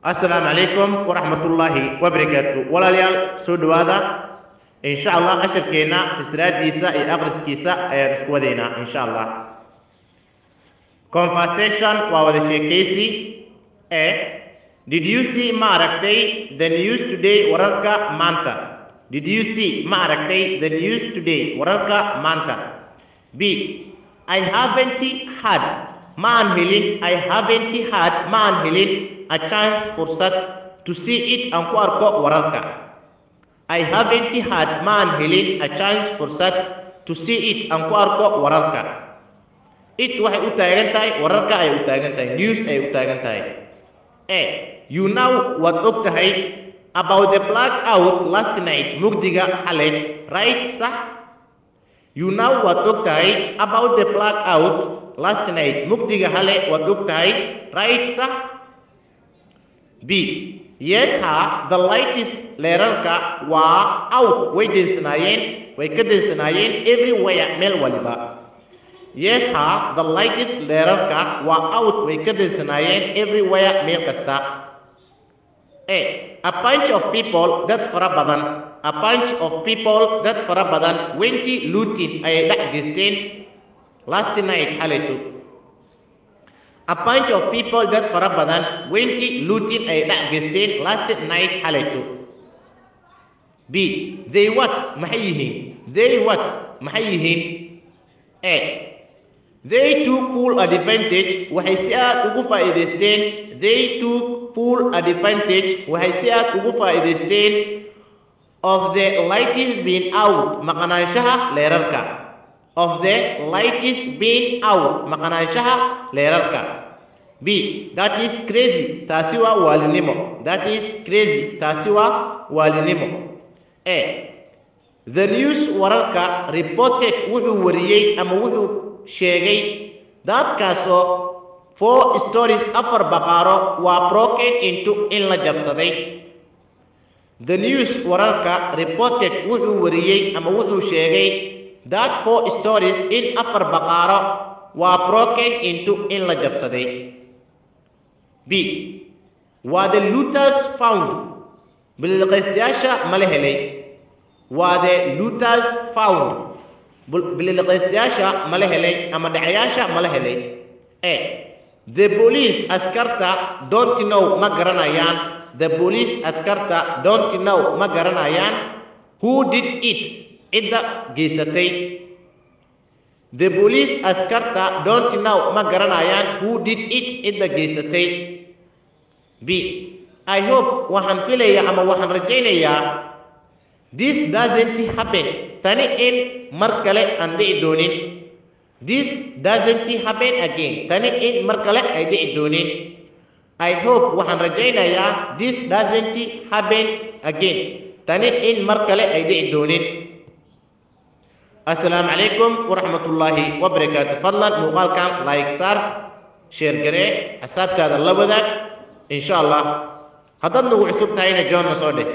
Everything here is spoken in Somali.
السلام عليكم ورحمة الله وبركاته ولا ليال سود هذا إن شاء الله أشر كينا في سراد ديسا أغرس كيسا رسكودينا إن شاء الله conversation وهذا شيء كيسي did you see ما أركتي the news today ورلك مانتا did you see ما أركتي the news today ورلك مانتا B I haven't had ما أنهلين I haven't had ما أنهلين a chance فرصة to see it أنكو أركو ورلك I haven't had ما أنهلين a chance فرصة to see it أنكو أركو ورلك it waxay u taagan tahay wararka ay u taagan tahay news ay u taagan tahay you know waad og tahay about the blackout last night mugdiga xalay right sax you know waad og tahay about the blackout last night mugdiga xalay waad og tahay right sax B yes ha the light is leerarka waa out way ka deensanaayeen everywhere meel waliba yes ha the light is leerarka waa out way ka deensanaayeen everywhere meel kasta a bunch of people dad fara badan a bunch of people dad fara badan went looting ay dhex geysteen last night xalayto a bunch of people dad fara badan went looting ay dhex geysteen last night xalayto B they what maxay yihiin they took full advantage waxay si aad ugu faa'iideysteen they took full advantage waxay si aad ugu faa'iideysteen of the lights being out maqnaanshaha leerarka of the lights being out maqnaanshaha leerarka B that is crazy taasi waa waalinimo that is crazy taasi waa waalinimo the news wararka reported wuxuu wariyey ama wuxuu sheegay dadkaasoo 4 stories afar baqaaro waa broken into in la jabsaday the news wararka reported wuxuu wariyey ama wuxuu sheegay that 4 stories in afar baqaaro waa broken into in la jabsaday B waa the looters found bililqaystayaasha ma la helay waa the looters found bililqaystayaasha ma la helay ama dhacayaasha ma la helay the police askarta don't know ma garanayaan the police askarta don't know ma garanayaan who did it cidda geysatay the police askarta don't know ma garanayaan who did it cidda geysatay B I hope waxaan filayaa ama waxaan rajaynayaa this doesn't happen tani in mar kale aan dhici doonin this doesn't happen again tani in mar kale ay dhici doonin I hope waxaan rajaynayaa this doesn't happen again tani in mar kale ay dhici doonin assalaamu calaykum waraxmatullaahi wabarakaatu fadlan muuqaalkan like saar share garee xisaabtaada la wadaag insha allah haddaad nagu cusub tahayna joonna soo dheh